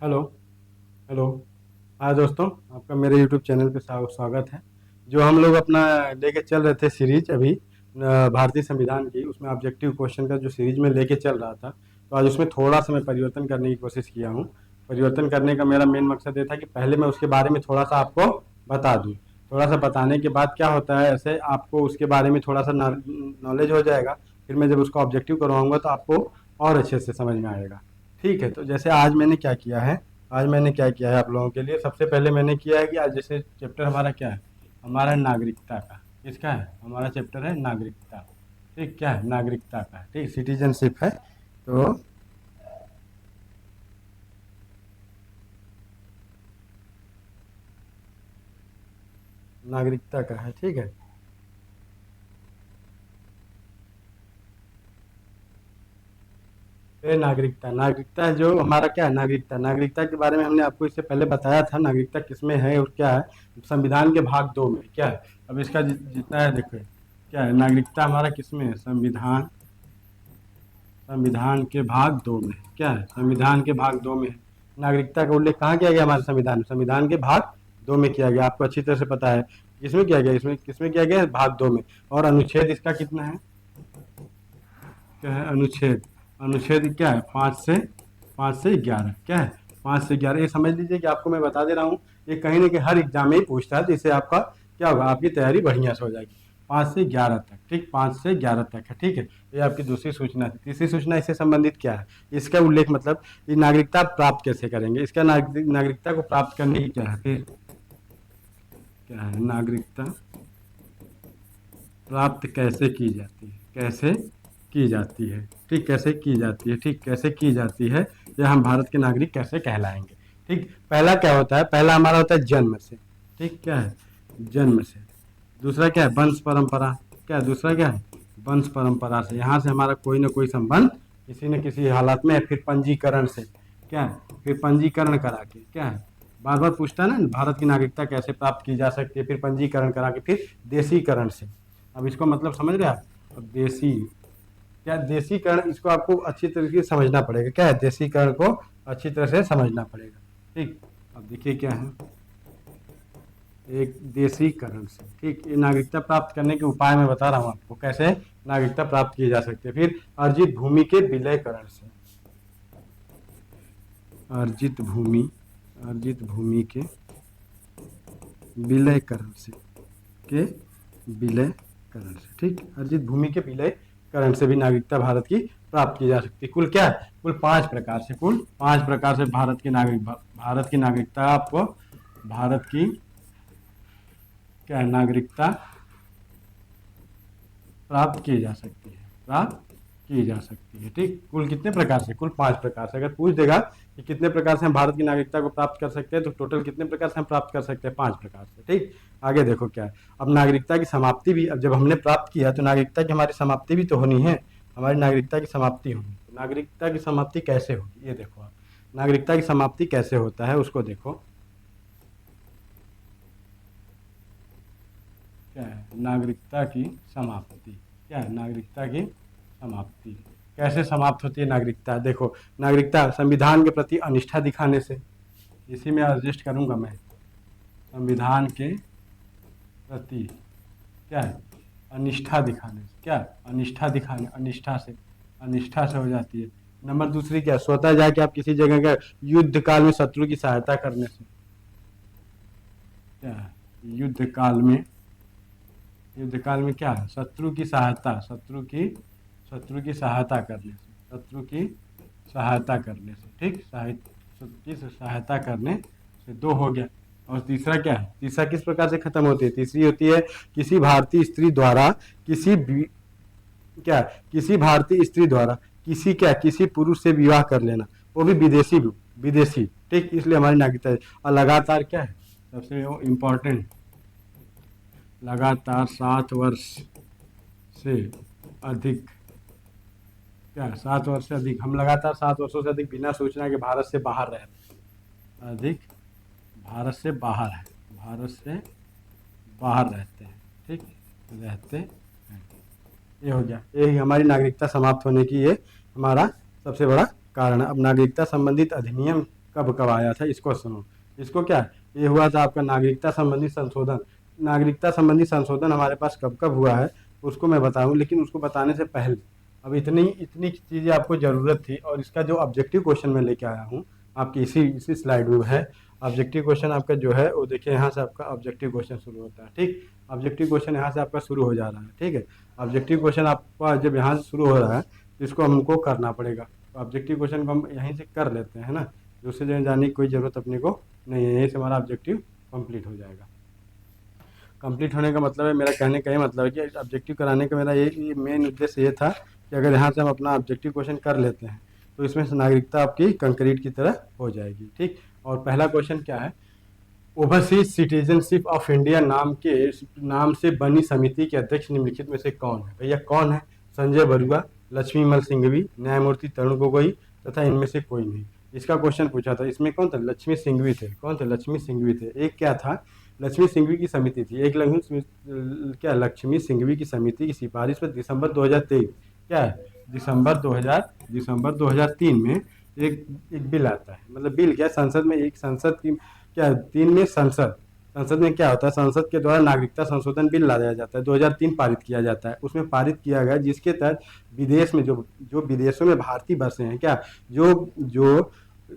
Hello. Hello. हाँ दोस्तों, आपका मेरे यूट्यूब चैनल पे स्वागत है। जो हम लोग अपना लेके चल रहे थे सीरीज अभी भारतीय संविधान की, उसमें ऑब्जेक्टिव क्वेश्चन का जो सीरीज में लेके चल रहा था, तो आज उसमें थोड़ा सा मैं परिवर्तन करने की कोशिश किया हूँ। परिवर्तन करने का मेरा मेन मकसद ये था कि पहले मैं उसके बारे में थोड़ा सा आपको बता दूँ। थोड़ा सा बताने के बाद क्या होता है, ऐसे आपको उसके बारे में थोड़ा सा नॉलेज हो जाएगा। फिर मैं जब उसका ऑब्जेक्टिव करवाऊंगा तो आपको और अच्छे से समझ में आएगा। ठीक है, तो जैसे आज मैंने क्या किया है आप लोगों के लिए। सबसे पहले मैंने किया है कि आज जैसे चैप्टर हमारा क्या है, हमारा नागरिकता का। किसका है? हमारा चैप्टर है नागरिकता। ठीक, क्या है? नागरिकता का है। ठीक, सिटीजनशिप है। तो नागरिकता का है, ठीक है। ये नागरिकता नागरिकता जो हमारा क्या है, नागरिकता नागरिकता के बारे में हमने आपको इससे पहले बताया था, नागरिकता किसमें है और क्या है। संविधान के भाग 2 में क्या है। अब इसका जितना है देखो, क्या है नागरिकता हमारा किसमें है, संविधान। संविधान के भाग 2 में क्या है, संविधान के भाग 2 में है। नागरिकता का उल्लेख कहाँ किया गया हमारे संविधान में? संविधान के भाग 2 में किया गया। आपको अच्छी तरह से पता है किसमें किया गया, इसमें किसमें किया गया है, भाग 2 में। और अनुच्छेद इसका कितना है, क्या है अनुच्छेद। अनुच्छेद क्या है, 5 से 11 क्या है, 5 से 11। ये समझ लीजिए कि आपको मैं बता दे रहा हूँ, ये कहीं ना कहीं हर एग्जाम में ही पूछता है, तो इससे आपका क्या होगा, आपकी तैयारी बढ़िया से हो जाएगी। 5 से 11 तक, ठीक, 5 से 11 तक है, ठीक है। ये आपकी दूसरी सूचना थी। तीसरी सूचना इससे संबंधित क्या है, इसका उल्लेख मतलब ये नागरिकता प्राप्त कैसे करेंगे, इसका नागरिकता को प्राप्त करने की क्या है, फिर क्या है, नागरिकता प्राप्त कैसे की जाती है, कैसे की जाती है, ठीक, कैसे की जाती है, ठीक, कैसे की जाती है, या हम भारत के नागरिक कैसे कहलाएंगे। ठीक, पहला क्या होता है, पहला हमारा होता है जन्म से। ठीक, क्या है, जन्म से। दूसरा क्या है, वंश परंपरा। क्या है दूसरा, क्या है, वंश परंपरा से। यहाँ से हमारा कोई ना कोई संबंध किसी न किसी हालत में है। फिर पंजीकरण से, क्या है, फिर पंजीकरण करा के, क्या है, बार बार पूछता है ना, भारत की नागरिकता कैसे प्राप्त की जा सकती है, फिर पंजीकरण करा के, फिर देशीकरण से। अब इसको मतलब समझ रहे हैं आप। अब देशी, क्या देशीकरण, इसको आपको अच्छी तरीके से समझना पड़ेगा। क्या है, देशीकरण को अच्छी तरह से समझना पड़ेगा। ठीक, अब देखिए क्या है, एक देशीकरण से। ठीक, ये नागरिकता प्राप्त करने के उपाय मैं बता रहा हूँ आपको, कैसे नागरिकता प्राप्त की जा सकती है। फिर अर्जित भूमि के विलयकरण से। अर्जित भूमि, अर्जित भूमि के विलयकरण से, के विलयकरण से। ठीक, अर्जित भूमि के विलयकरण से भी नागरिकता भारत की प्राप्त की जा सकती है। कुल क्या है, कुल 5 प्रकार से, कुल 5 प्रकार से भारत की नागरिकता आपको, भारत की क्या है, नागरिकता प्राप्त की जा सकती है, प्राप्त की जा सकती है। ठीक, कुल कितने प्रकार से, कुल 5 प्रकार से। अगर पूछ देगा कि कितने प्रकार से हम भारत की नागरिकता को प्राप्त कर सकते हैं, तो टोटल कितने प्रकार से हम प्राप्त कर सकते हैं, 5 प्रकार से। ठीक, आगे देखो क्या है। अब नागरिकता की समाप्ति भी, अब जब हमने प्राप्त किया तो नागरिकता की हमारी समाप्ति भी तो होनी है। हमारी नागरिकता की समाप्ति होनी, तो नागरिकता की समाप्ति कैसे होगी, ये देखो आप। नागरिकता की समाप्ति कैसे होता है उसको देखो। क्या है, नागरिकता की समाप्ति। क्या है, नागरिकता की समाप्ति कैसे समाप्त होती है नागरिकता, देखो। नागरिकता संविधान के प्रति अनिष्ठा दिखाने से, इसी में एडजस्ट करूंगा मैं, संविधान के प्रति क्या है, अनिष्ठा दिखाने से। क्या, अनिष्ठा दिखाने, अनिष्ठा से, अनिष्ठा से हो जाती है। नंबर दूसरी क्या, स्वतः जाके आप किसी जगह का युद्ध काल में शत्रु की सहायता करने से। क्या है, युद्ध काल में, युद्ध काल में क्या है, शत्रु की सहायता, शत्रु की सहायता करने से, शत्रु की सहायता करने से। ठीक, शत्रु की सहायता करने से 2 हो गया। और तीसरा क्या है, तीसरा किस प्रकार से खत्म होती है, तीसरी होती है किसी भारतीय स्त्री द्वारा क्या, किसी भारतीय स्त्री द्वारा किसी, क्या, किसी पुरुष से विवाह कर लेना, वो भी विदेशी, विदेशी। ठीक, इसलिए हमारी नागरिकता है। और लगातार क्या है, सबसे इम्पोर्टेंट, लगातार 7 वर्ष से अधिक। क्या, 7 वर्ष से अधिक, हम लगातार 7 वर्षों से अधिक बिना सूचना के भारत से बाहर रहते हैं। अधिक भारत से बाहर है, भारत से बाहर रहते हैं। ठीक, रहते हैं। ये हो गया, ये हमारी नागरिकता समाप्त होने की ये हमारा सबसे बड़ा कारण है। अब नागरिकता संबंधित अधिनियम कब कब आया था, इसको सुनो। इसको क्या, ये हुआ था आपका नागरिकता संबंधी संशोधन। नागरिकता संबंधी संशोधन हमारे पास कब कब हुआ है उसको मैं बताऊँ, लेकिन उसको बताने से पहले अब इतनी इतनी चीज़ें आपको ज़रूरत थी, और इसका जो ऑब्जेक्टिव क्वेश्चन मैं लेके आया हूँ आपकी इसी स्लाइड में है। ऑब्जेक्टिव क्वेश्चन आपका जो है वो देखिए, यहाँ से आपका ऑब्जेक्टिव क्वेश्चन शुरू होता है। ठीक, ऑब्जेक्टिव क्वेश्चन यहाँ से आपका शुरू हो जा रहा है। ठीक है, ऑब्जेक्टिव क्वेश्चन आपका जब यहाँ से शुरू हो रहा है तो इसको हमको करना पड़ेगा। ऑब्जेक्टिव क्वेश्चन को हम यहीं से कर लेते हैं ना, दूसरे जगह जाने की कोई ज़रूरत अपने को नहीं है, यहीं से हमारा ऑब्जेक्टिव कंप्लीट हो जाएगा। कंप्लीट होने का मतलब है, मेरा कहने का ये मतलब है कि ऑब्जेक्टिव कराने का मेरा ये मेन उद्देश्य ये था कि अगर यहाँ से हम अपना ऑब्जेक्टिव क्वेश्चन कर लेते हैं तो इसमें से नागरिकता आपकी कंक्रीट की तरह हो जाएगी। ठीक, और पहला क्वेश्चन क्या है, ओवरसीज सिटीजनशिप ऑफ इंडिया नाम से बनी समिति के अध्यक्ष निम्नलिखित में से कौन है? भैया कौन है? संजय बरुआ, लक्ष्मीमल सिंघवी, न्यायमूर्ति तरुण गोगोई तथा इनमें से कोई नहीं। इसका क्वेश्चन पूछा था, इसमें कौन था? लक्ष्मी सिंघवी थे। कौन थे? लक्ष्मी सिंघवी थे। एक क्या था, लक्ष्मी सिंघवी की समिति थी, एक लक्ष्मी सिंघवी की समिति की सिफारिश पर दिसंबर 2023 क्या है, दिसंबर 2003 में एक बिल आता है। मतलब बिल क्या, संसद में एक संसद की क्या, तीन में संसद में क्या होता है, संसद के द्वारा नागरिकता संशोधन बिल लाया जाता है, 2003 पारित किया जाता है। उसमें पारित किया गया जिसके तहत विदेश में जो विदेशों में भारतीय बसे हैं क्या, जो जो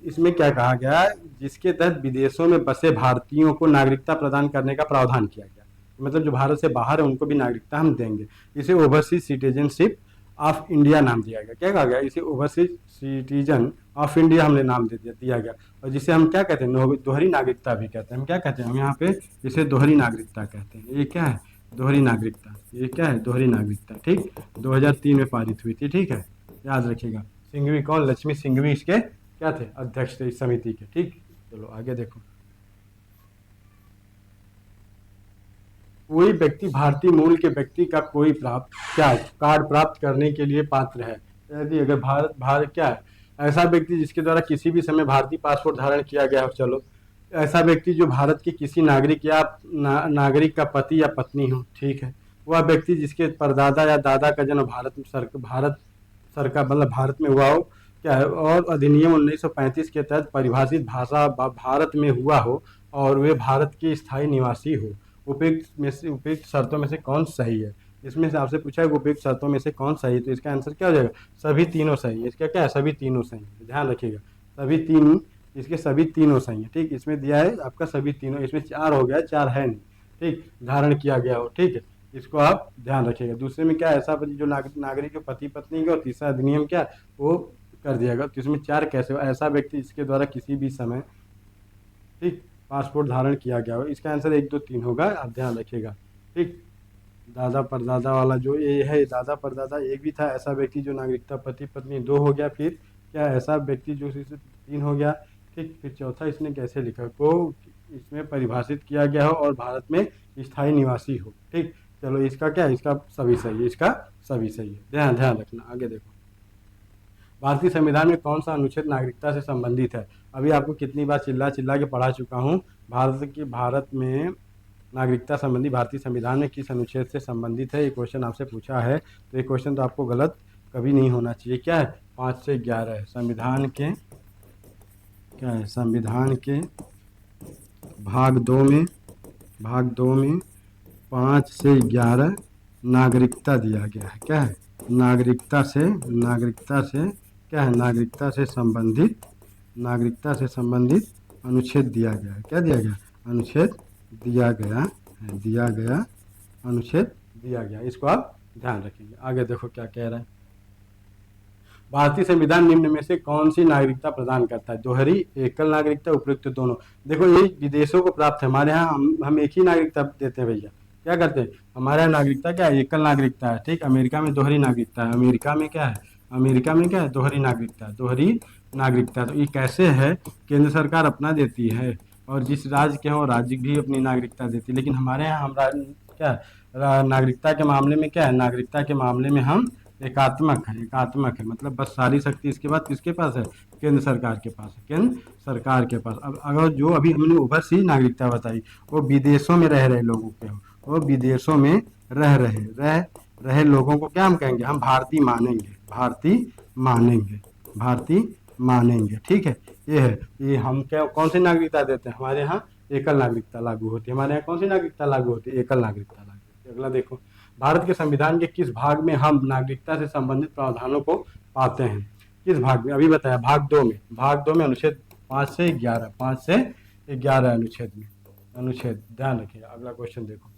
इसमें क्या कहा गया, जिसके तहत विदेशों में बसे भारतीयों को नागरिकता प्रदान करने का प्रावधान किया गया। मतलब जो भारत से बाहर है उनको भी नागरिकता हम देंगे। इसे ओवरसीज सिटीजनशिप ऑफ इंडिया नाम दिया गया। क्या कहा गया? इसे ओवरसीज सिटीजन ऑफ इंडिया हमने नाम दिया गया। और जिसे हम क्या कहते हैं, दोहरी नागरिकता भी कहते हैं। हम क्या कहते हैं, हम यहाँ पे इसे दोहरी नागरिकता कहते हैं। ये क्या है? दोहरी नागरिकता। ये क्या है? दोहरी नागरिकता। ठीक, 2003 में पारित हुई थी। ठीक है, याद रखिएगा। सिंघवी कौन? लक्ष्मी सिंघवी इसके क्या थे? अध्यक्ष थे इस समिति के। ठीक, चलो आगे देखो। कोई व्यक्ति भारतीय मूल के व्यक्ति का कोई कार्ड प्राप्त करने के लिए पात्र है यदि अगर भारत क्या है, ऐसा व्यक्ति जिसके द्वारा किसी भी समय भारतीय पासपोर्ट धारण किया गया हो। चलो, ऐसा व्यक्ति जो भारत के किसी नागरिक या नागरिक का पति या पत्नी हो। ठीक है, वह व्यक्ति जिसके परदादा या दादा का जन्म भारत सरकार मतलब भारत में हुआ हो क्या है, और अधिनियम 1935 के तहत परिभाषित भाषा भारत में हुआ हो और वे भारत के स्थायी निवासी हो। उपयुक्त शर्तों में से कौन सही है? इसमें से आपसे पूछा है उपयुक्त शर्तों में से कौन सही है, तो इसका आंसर क्या हो जाएगा? सभी तीनों सही है। इसका क्या है? सभी तीनों सही है। ध्यान रखिएगा, सभी तीनों सही है। ठीक, इसमें दिया है आपका सभी तीनों, इसमें 4 हो गया, 4 है नहीं। ठीक, धारण किया गया हो। ठीक है, इसको आप ध्यान रखिएगा। दूसरे में क्या, ऐसा जो नागरिक जो पति पत्नी का, और तीसरा अधिनियम क्या वो कर दिया गया। तो इसमें 4 कैसे हो? ऐसा व्यक्ति जिसके द्वारा किसी भी समय ठीक पासपोर्ट धारण किया गया हो। इसका आंसर 1 2 3 होगा, आप ध्यान रखिएगा। ठीक, दादा परदादा वाला जो ये है, दादा परदादा एक भी था। ऐसा व्यक्ति जो नागरिकता पति पत्नी 2 हो गया। फिर क्या, ऐसा व्यक्ति जो 3 हो गया। ठीक, फिर चौथा इसने कैसे लिखा, को इसमें परिभाषित किया गया हो और भारत में स्थायी निवासी हो। ठीक, चलो इसका क्या है, इसका सभी सही है, इसका सभी सही है। ध्यान रखना। आगे देखो, भारतीय संविधान में कौन सा अनुच्छेद नागरिकता से संबंधित है? अभी आपको कितनी बार चिल्ला के पढ़ा चुका हूँ। भारत में नागरिकता संबंधी भारतीय संविधान में किस अनुच्छेद से संबंधित है, ये क्वेश्चन आपसे पूछा है। तो ये क्वेश्चन तो आपको गलत कभी नहीं होना चाहिए। क्या है? 5 से 11 है। संविधान के क्या है, संविधान के भाग 2 में 5 से 11 नागरिकता दिया गया है। क्या है? नागरिकता से क्या है, नागरिकता से संबंधित अनुच्छेद दिया गया है। क्या दिया गया? अनुच्छेद दिया गया अनुच्छेद दिया गया। इसको आप ध्यान रखेंगे। आगे देखो क्या कह रहा है। भारतीय संविधान निम्न में से कौन सी नागरिकता प्रदान करता है? दोहरी, एकल नागरिकता, उपयुक्त दोनों। देखो, ये विदेशों को प्राप्त है। हमारे यहाँ हम एक ही नागरिकता देते हैं भैया। क्या करते हैं, हमारे यहाँ नागरिकता क्या है? एकल नागरिकता है। ठीक, अमेरिका में दोहरी नागरिकता है। अमेरिका में क्या है? दोहरी नागरिकता। तो ये कैसे है, केंद्र सरकार अपना देती है और जिस राज्य के हो राज्य भी अपनी नागरिकता देती है। लेकिन हमारे यहाँ नागरिकता के मामले में क्या है, नागरिकता के मामले में हम एकात्मक है। मतलब बस सारी शक्ति इसके बाद किसके पास है? केंद्र सरकार के पास है। अब अगर जो अभी हमने ओवरसीज नागरिकता बताई, वो विदेशों में रह रहे लोगों के हो, वो विदेशों में रह रहे लोगों को क्या हम कहेंगे? हम भारतीय मानेंगे। ठीक है, ये है, ये हम क्या कौन सी नागरिकता देते हैं, हमारे यहाँ एकल नागरिकता लागू होती है। हमारे यहाँ कौन सी नागरिकता लागू होती है, एकल नागरिकता लागू होती है। अगला देखो, भारत के संविधान के किस भाग में हम नागरिकता से संबंधित प्रावधानों को पाते हैं? किस भाग में? अभी बताया, भाग 2 में। भाग 2 में अनुच्छेद 5 से 11, 5 से 11 अनुच्छेद में, अनुच्छेद ध्यान रखिएगा। अगला क्वेश्चन देखो,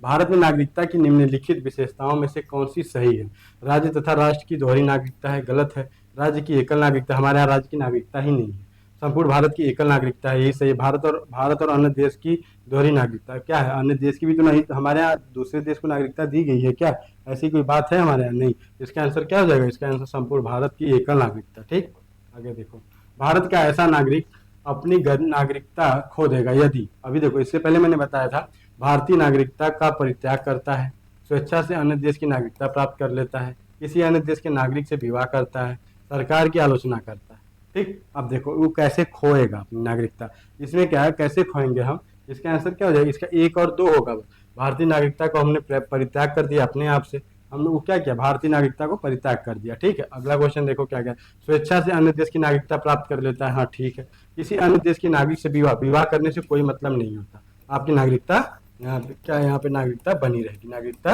भारत में नागरिकता की निम्नलिखित विशेषताओं में से कौन सी सही है? राज्य तथा राष्ट्र की दोहरी नागरिकता है, गलत है। राज्य की एकल नागरिकता, हमारे यहाँ राज्य की नागरिकता ही नहीं है। संपूर्ण भारत की एकल नागरिकता है, यही सही है। भारत और अन्य देश की दोहरी नागरिकता क्या है? अन्य देश की भी तो नहीं, हमारे यहाँ दूसरे देश को नागरिकता दी गई है क्या? ऐसी कोई बात है हमारे यहाँ? नहीं। इसका आंसर क्या हो जाएगा? इसका आंसर संपूर्ण भारत की एकल नागरिकता। ठीक, आगे देखो, भारत का ऐसा नागरिक अपनी नागरिकता खो देगा यदि, अभी देखो इससे पहले मैंने बताया था, भारतीय नागरिकता का परित्याग करता है, स्वेच्छा से अन्य देश की नागरिकता प्राप्त कर लेता है, किसी अन्य देश के नागरिक से विवाह करता है, सरकार की आलोचना करता है। ठीक, अब देखो वो कैसे खोएगा अपनी नागरिकता, इसमें क्या है, कैसे खोएंगे हम? इसका आंसर क्या हो जाएगा? इसका 1 और 2 होगा। भारतीय नागरिकता को हमने परित्याग कर दिया अपने आप से, हमने वो क्या किया, भारतीय नागरिकता को परित्याग कर दिया। ठीक है, अगला क्वेश्चन देखो क्या क्या, स्वेच्छा से अन्य देश की नागरिकता प्राप्त कर लेता है, हाँ ठीक है। किसी अन्य देश के नागरिक से विवाह करने से कोई मतलब नहीं होता, आपकी नागरिकता यहाँ पे क्या, यहाँ पे नागरिकता बनी रहेगी, नागरिकता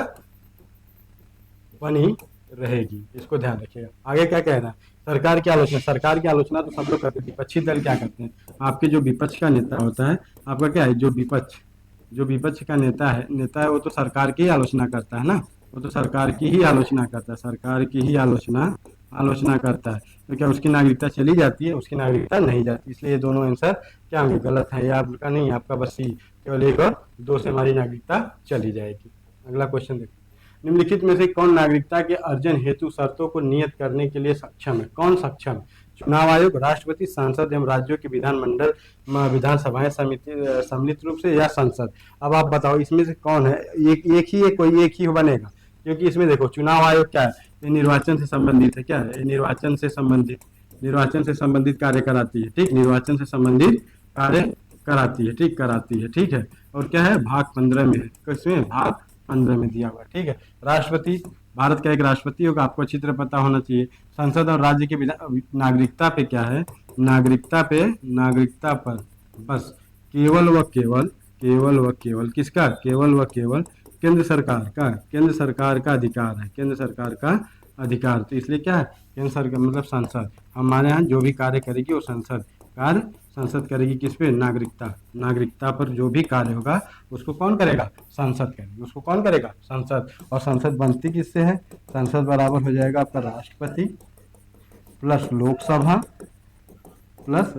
बनी रहेगी, इसको ध्यान रखिएगा। आगे क्या कह रहा है, सरकार की आलोचना, सरकार की आलोचना तो सब लोग करते हैं। विपक्षी दल क्या करते हैं, आपके जो विपक्ष का नेता होता है, आपका क्या है, जो विपक्ष का नेता है वो तो सरकार की ही आलोचना करता है ना, वो तो सरकार की ही आलोचना करता है, सरकार की ही आलोचना करता है। तो क्या उसकी नागरिकता चली जाती है? उसकी नागरिकता नहीं जाती। इसलिए ये दोनों आंसर क्या होंगे, गलत है। ये आपका नहीं, आपका बस सी, केवल 1 और 2 से हमारी नागरिकता चली जाएगी। अगला क्वेश्चन देखो, निम्नलिखित में से कौन नागरिकता के अर्जन हेतु शर्तों को नियत करने के लिए सक्षम है? कौन सक्षम? चुनाव आयोग, राष्ट्रपति, सांसद एवं राज्यों के विधानमंडल, विधानसभाएं सम्मिलित रूप से, या संसद? अब आप बताओ इसमें से कौन है? एक ही है, कोई एक ही बनेगा, क्योंकि इसमें देखो चुनाव आयोग क्या है, ये निर्वाचन से संबंधित है। क्या है? निर्वाचन से संबंधित कार्य कराती है। ठीक, निर्वाचन से संबंधित कार्य कराती है। ठीक, कराती है। ठीक है, और क्या है, भाग 15 में है, किसमें, भाग 15 में दिया हुआ। ठीक है, राष्ट्रपति, भारत का एक राष्ट्रपति होगा, आपको अच्छी तरह पता होना चाहिए। संसद और राज्य के नागरिकता पे क्या है, नागरिकता पर बस केवल व केवल किसका, केवल व केवल केंद्र सरकार का अधिकार है, केंद्र सरकार का अधिकार। तो इसलिए क्या है, केंद्र सरकार मतलब संसद, हमारे यहाँ जो भी कार्य करेगी वो संसद करेगी। किस पे, नागरिकता पर जो भी कार्य होगा उसको कौन करेगा, संसद करेगी। उसको कौन करेगा, संसद। और संसद बनती किससे है, संसद बराबर हो जाएगा आपका राष्ट्रपति प्लस लोकसभा प्लस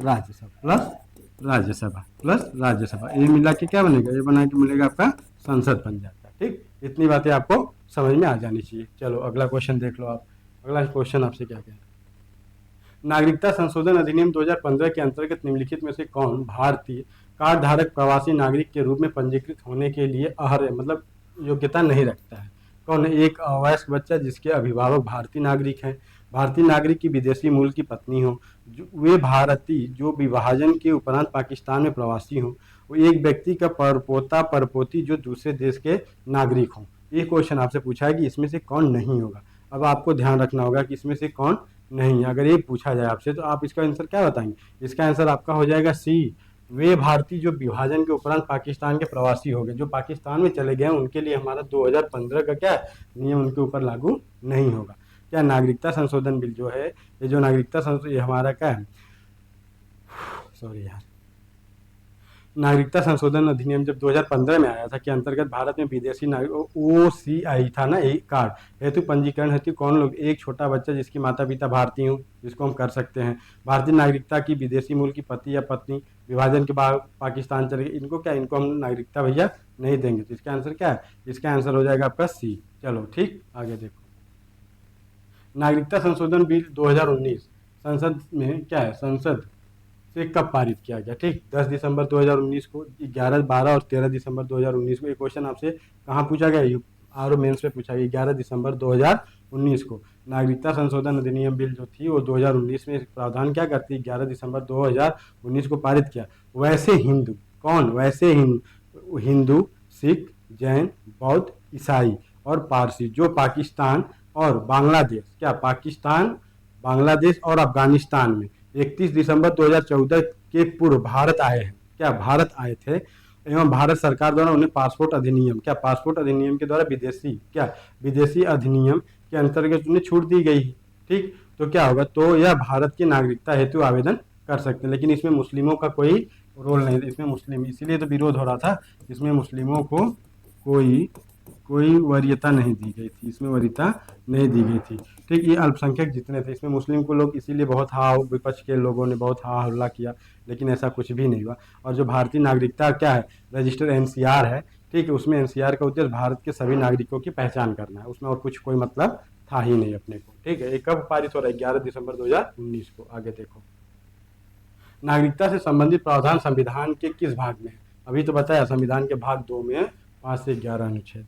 राज्यसभा, ये मिला के क्या बनेगा, ये बना के मिलेगा आपका संसद बन जाता है। ठीक, इतनी बातें आपको समझ में आ जानी चाहिए। चलो अगला क्वेश्चन देख लो आप। अगला क्वेश्चन आपसे क्या कहना है, नागरिकता संशोधन अधिनियम 2015 के अंतर्गत निम्नलिखित में से कौन भारतीय कार्ड धारक प्रवासी नागरिक के रूप में पंजीकृत होने के लिए अर्ह मतलब योग्यता नहीं रखता है? कौन है? एक अवयस्क बच्चा जिसके अभिभावक भारतीय नागरिक हैं, भारतीय नागरिक की विदेशी मूल की पत्नी हो, वे भारतीय जो विभाजन के उपरांत पाकिस्तान में प्रवासी हों, वो एक व्यक्ति का परपोता परपोती जो दूसरे देश के नागरिक हों। ये क्वेश्चन आपसे पूछा है कि इसमें से कौन नहीं होगा। अब आपको ध्यान रखना होगा कि इसमें से कौन नहीं, अगर ये पूछा जाए आपसे तो आप इसका आंसर क्या बताएंगे? इसका आंसर आपका हो जाएगा सी, वे भारतीय जो विभाजन के उपरांत पाकिस्तान के प्रवासी हो गए, जो पाकिस्तान में चले गए, उनके लिए हमारा 2015 का क्या नियम उनके ऊपर लागू नहीं होगा। क्या नागरिकता संशोधन बिल जो है, ये जो नागरिकता संशोधन, ये हमारा क्या है, सॉरी यार, नागरिकता संशोधन अधिनियम जब 2015 में आया था के अंतर्गत भारत में विदेशी नागरिक OCI था ना, एक कार्ड हेतु पंजीकरण हेतु कौन लोग, एक छोटा बच्चा जिसकी माता पिता भारतीय हों, जिसको हम कर सकते हैं, भारतीय नागरिकता की विदेशी मूल की पति या पत्नी विभाजन के बाद पाकिस्तान चले गए, इनको क्या, इनको हम नागरिकता भैया नहीं देंगे। तो इसका आंसर क्या है, इसका आंसर हो जाएगा आपका सी। चलो ठीक, आगे देखो, नागरिकता संशोधन बिल 2019 संसद में क्या है, संसद से कब पारित किया गया? ठीक, 10 दिसंबर 2019 को, 11, 12 और 13 दिसंबर 2019 को। ये क्वेश्चन आपसे कहाँ पूछा गया, आरओ मेंस में पूछा गया। 11 दिसंबर 2019 को नागरिकता संशोधन अधिनियम बिल जो थी वो 2019 में प्रावधान क्या करती है, 11 दिसंबर 2019 को पारित किया। वैसे हिंदू कौन, वैसे हिंदू, सिख, जैन, बौद्ध, ईसाई और पारसी जो पाकिस्तान और बांग्लादेश, क्या पाकिस्तान, बांग्लादेश और अफगानिस्तान में 31 दिसंबर 2014 के पूर्व भारत आए हैं, क्या भारत आए थे, एवं भारत सरकार द्वारा उन्हें पासपोर्ट अधिनियम, क्या पासपोर्ट अधिनियम के द्वारा विदेशी, क्या विदेशी अधिनियम के अंतर्गत उन्हें छूट दी गई। ठीक, तो क्या होगा, तो यह भारत की नागरिकता हेतु आवेदन कर सकते हैं, लेकिन इसमें मुस्लिमों का कोई रोल नहीं, इसमें मुस्लिम, इसीलिए तो विरोध हो रहा था, इसमें मुस्लिमों को कोई कोई वरीयता नहीं दी गई थी, इसमें वरीयता नहीं दी गई थी। ठीक, ये अल्पसंख्यक जितने थे इसमें मुस्लिम को लोग इसीलिए बहुत विपक्ष के लोगों ने बहुत हल्ला किया, लेकिन ऐसा कुछ भी नहीं हुआ। और जो भारतीय नागरिकता क्या है, रजिस्टर एनसीआर है, ठीक है, उसमें एनसीआर का उद्देश्य भारत के सभी नागरिकों की पहचान करना है, उसमें और कुछ कोई मतलब था ही नहीं अपने को। ठीक है, ये कब पारित हो रहा है, 11 दिसंबर 2019 को। आगे देखो, नागरिकता से संबंधित प्रावधान संविधान के किस भाग में है, अभी तो बताया संविधान के भाग 2 में 5 से 11 अनुच्छेद।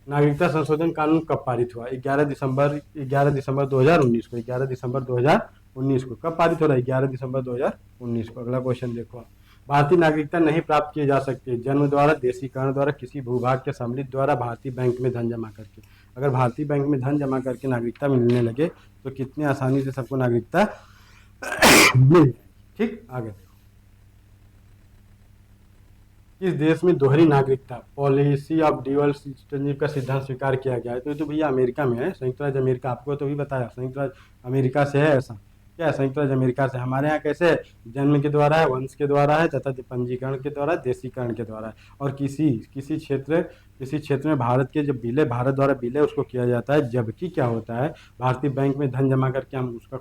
नागरिकता संशोधन कानून कब पारित हुआ, 11 दिसंबर 2019 को, 11 दिसंबर 2019 को। कब पारित हो रहा है, 11 दिसंबर 2019 को। अगला क्वेश्चन देखो, भारतीय नागरिकता नहीं प्राप्त की जा सकती जन्म द्वारा, देशीकरण द्वारा, किसी भूभाग के सम्मिलित द्वारा, भारतीय बैंक में धन जमा करके। अगर भारतीय बैंक में धन जमा करके नागरिकता मिलने लगे तो कितनी आसानी से सबको नागरिकता मिल जाएगी। ठीक, आगे देखो, किस देश में दोहरी नागरिकता, पॉलिसी ऑफ ड्यूअल सिटीजनशिप का सिद्धांत स्वीकार किया गया है, तो भैया अमेरिका में है, संयुक्त राज्य अमेरिका, आपको तो भी बताया संयुक्त राज्य अमेरिका से है ऐसा, क्या है, संयुक्त राज्य अमेरिका से। हमारे यहाँ कैसे है, जन्म के द्वारा है, वंश के द्वारा है, तथा पंजीकरण के द्वारा, देशीकरण के द्वारा है। और किसी क्षेत्र में भारत के जब विलय, भारत द्वारा विलय उसको किया जाता है, जबकि क्या होता है, भारतीय बैंक में धन जमा करके हम उसका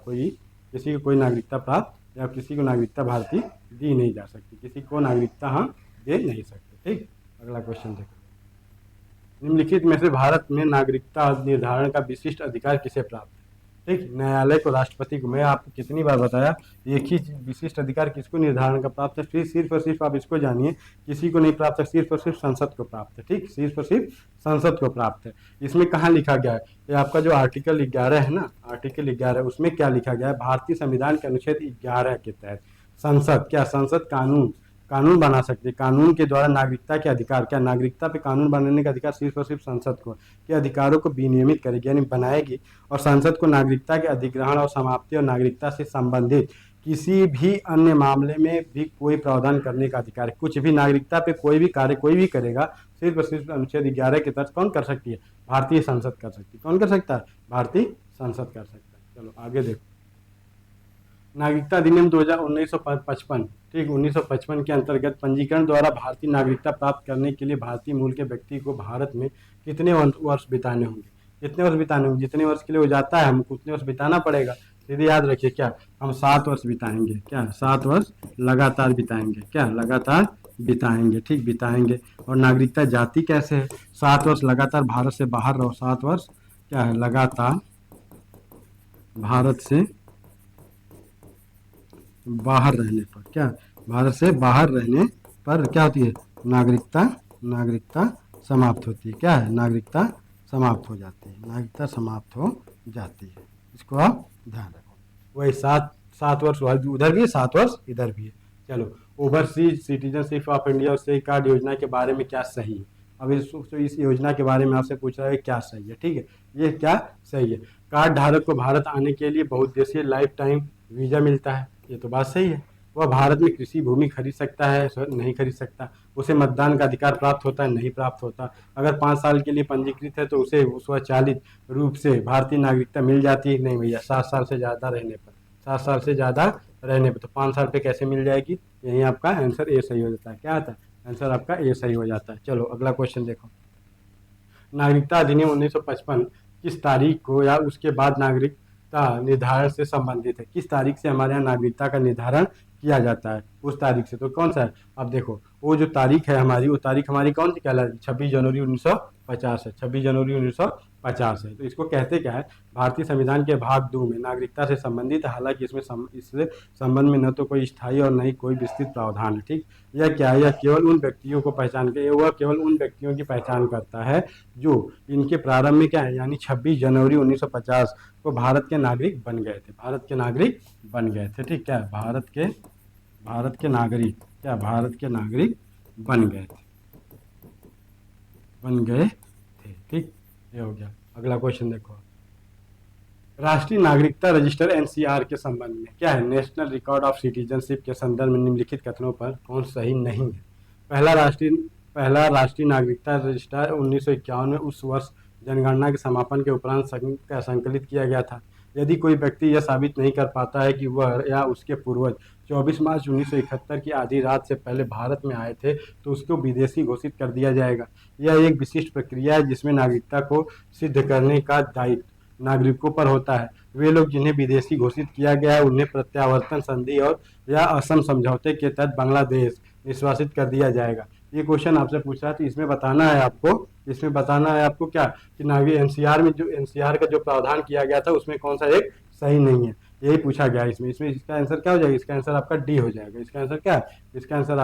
किसी को कोई नागरिकता प्राप्त या किसी को नागरिकता भारतीय दी नहीं जा सकती, किसी को नागरिकता हम दे नहीं सकते। ठीक, अगला क्वेश्चन देखो, निम्नलिखित में से भारत में नागरिकता निर्धारण का विशिष्ट अधिकार किसे प्राप्त है। ठीक, न्यायालय को, राष्ट्रपति को। मैं आपको कितनी बार बताया, एक ही विशिष्ट अधिकार किसको निर्धारण का प्राप्त है, सिर्फ और सिर्फ आप इसको जानिए, किसी को नहीं प्राप्त है, सिर्फ और सिर्फ संसद को प्राप्त है। ठीक, सिर्फ और सिर्फ संसद को प्राप्त है। इसमें कहाँ लिखा गया है, ये आपका जो आर्टिकल 11 है ना, आर्टिकल 11, उसमें क्या लिखा गया है, भारतीय संविधान के अनुच्छेद 11 के तहत संसद, क्या संसद कानून बना सकती है, कानून के द्वारा नागरिकता के अधिकार, क्या नागरिकता पे कानून बनाने का अधिकार सिर्फ और सिर्फ संसद को, के अधिकारों को विनियमित करेगी यानी बनाएगी। और संसद को नागरिकता के अधिग्रहण और समाप्ति और नागरिकता से संबंधित किसी भी अन्य मामले में भी कोई प्रावधान करने का अधिकार है। कुछ भी नागरिकता पे कोई भी कार्य कोई भी करेगा, सिर्फ और सिर्फ अनुच्छेद 11 के तहत कौन कर सकती है, भारतीय संसद कर सकती है। कौन कर सकता है, भारतीय संसद कर सकता है। चलो आगे देखो, नागरिकता अधिनियम 1955, ठीक, 1955 के अंतर्गत पंजीकरण द्वारा भारतीय नागरिकता प्राप्त करने के लिए भारतीय मूल के व्यक्ति को भारत में कितने वर्ष बिताने होंगे, कितने वर्ष बिताने होंगे, जितने वर्ष के लिए वो जाता है हमको उतने वर्ष बिताना पड़ेगा। सीधे याद रखिए, क्या हम 7 वर्ष बिताएंगे, क्या 7 वर्ष लगातार बिताएंगे, क्या लगातार बिताएंगे। ठीक, बिताएंगे। और नागरिकता जाति कैसे है, 7 वर्ष लगातार भारत से बाहर रहो, 7 वर्ष क्या है, लगातार भारत से बाहर रहने पर, क्या भारत से बाहर रहने पर क्या होती है, नागरिकता समाप्त होती है, क्या है, नागरिकता समाप्त हो जाती है, नागरिकता समाप्त हो जाती है। इसको आप ध्यान रखो। वही 7 वर्ष उधर भी है, 7 वर्ष इधर भी है। चलो, ओवरसीज सिटीजनशिप ऑफ इंडिया से कार्ड योजना के बारे में क्या सही है, अब इस योजना के बारे में आपसे पूछ रहा है क्या सही है। ठीक है, ये क्या सही है, कार्ड धारक को भारत आने के लिए बहुउद्देशीय लाइफ टाइम वीजा मिलता है, ये तो बात सही है। वह भारत में कृषि भूमि खरीद सकता है, नहीं खरीद सकता। उसे मतदान का अधिकार प्राप्त होता है, नहीं प्राप्त होता। अगर 5 साल के लिए पंजीकृत है तो उसे स्वचालित रूप से भारतीय नागरिकता मिल जाती है, नहीं भैया, 7 साल से ज़्यादा रहने पर, 7 साल से ज़्यादा रहने पर। तो 5 साल पे कैसे मिल जाएगी, यही आपका आंसर ए सही हो जाता है। क्या आता है, आंसर आपका ए सही हो जाता है। चलो अगला क्वेश्चन देखो, नागरिकता अधिनियम 1955 किस तारीख को या उसके बाद नागरिकता निर्धारण से संबंधित है, किस तारीख से हमारे यहाँ नागरिकता का निर्धारण किया जाता है, उस तारीख से। तो कौन सा है, अब देखो वो जो तारीख है हमारी, वो तारीख हमारी कौन सी कहलाती है, 26 जनवरी 1950 है, 26 जनवरी 1950 है। तो इसको कहते क्या है, भारतीय संविधान के भाग 2 में नागरिकता से संबंधित है, हालांकि इसमें इससे संबंध में न तो कोई स्थायी और न ही कोई विस्तृत प्रावधान है। ठीक, यह क्या है, यह केवल उन व्यक्तियों को वह केवल उन व्यक्तियों की पहचान करता है जो इनके प्रारंभ में क्या है, यानी 26 जनवरी 1950 को भारत के नागरिक बन गए थे, भारत के नागरिक बन गए थे। ठीक, क्या भारत के नागरिक, क्या भारत के नागरिक बन गए थे। ठीक, ये हो गया। अगला क्वेश्चन देखो, राष्ट्रीय नागरिकता रजिस्टर एनसीआर के संबंध में क्या है? नेशनल रिकॉर्ड ऑफ सिटीजनशिप के संदर्भ में निम्नलिखित कथनों पर कौन सही नहीं है? पहला राष्ट्रीय पहला राष्ट्रीय नागरिकता रजिस्टर 1951 में उस वर्ष जनगणना के समापन के उपरांत संकलित किया गया था। यदि कोई व्यक्ति यह साबित नहीं कर पाता है कि वह या उसके पूर्वज 24 मार्च 1971 की आधी रात से पहले भारत में आए थे, तो उसको विदेशी घोषित कर दिया जाएगा। यह एक विशिष्ट प्रक्रिया है जिसमें नागरिकता को सिद्ध करने का दायित्व नागरिकों पर होता है। वे लोग जिन्हें विदेशी घोषित किया गया है उन्हें प्रत्यावर्तन संधि और या असम समझौते के तहत बांग्लादेश निष्कासित कर दिया जाएगा। ये क्वेश्चन आपसे पूछा है, तो इसमें बताना है आपको क्या कि नागरिक एनसीआर में जो एनसीआर का जो प्रावधान किया गया था उसमें कौन सा एक सही नहीं है, यही पूछा गया है इसमें इसका आंसर क्या हो जाएगा? इसका आंसर आपका डी हो जाएगा। इसका आंसर क्या है? इसका आंसर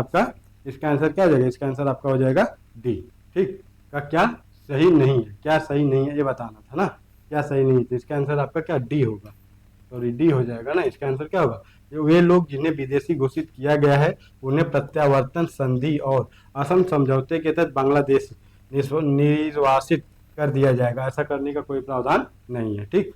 क्या हो जाएगा? इसका आंसर आपका हो जाएगा डी। ठीक, का क्या सही नहीं है, क्या सही नहीं है ये बताना था ना, क्या सही नहीं है, तो इसका आंसर आपका क्या डी होगा, सॉरी डी हो जाएगा ना। इसका आंसर क्या होगा? वे लोग जिन्हें विदेशी घोषित किया गया है उन्हें प्रत्यावर्तन संधि और असम समझौते के तहत बांग्लादेश निर्वासित कर दिया जाएगा। ऐसा करने का कोई प्रावधान नहीं है। ठीक,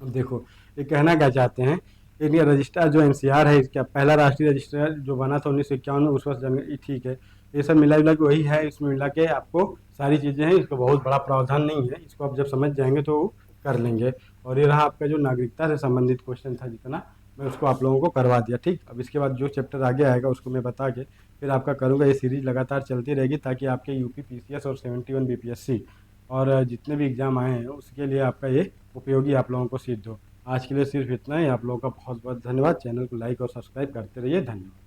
अब देखो ये कहना क्या चाहते हैं, एक रजिस्टर जो एनसीआर है इसका पहला राष्ट्रीय रजिस्टर जो बना था 1951 में, उस वर्ष ठीक है, ये सब मिला जुला के वही है। इसमें मिला के आपको सारी चीज़ें हैं, इसको बहुत बड़ा प्रावधान नहीं है, इसको आप जब समझ जाएंगे तो कर लेंगे। और ये रहा आपका जो नागरिकता से संबंधित क्वेश्चन था, जितना मैं उसको आप लोगों को करवा दिया। ठीक, अब इसके बाद जो चैप्टर आगे आएगा उसको मैं बता के फिर आपका करूँगा। ये सीरीज लगातार चलती रहेगी ताकि आपके यूपी पीसीएस और 71 बीपीएससी और जितने भी एग्ज़ाम आए हैं उसके लिए आपका ये उपयोगी आप लोगों को सिद्ध हो। आज के लिए सिर्फ इतना ही। आप लोगों का बहुत बहुत धन्यवाद। चैनल को लाइक और सब्सक्राइब करते रहिए। धन्यवाद।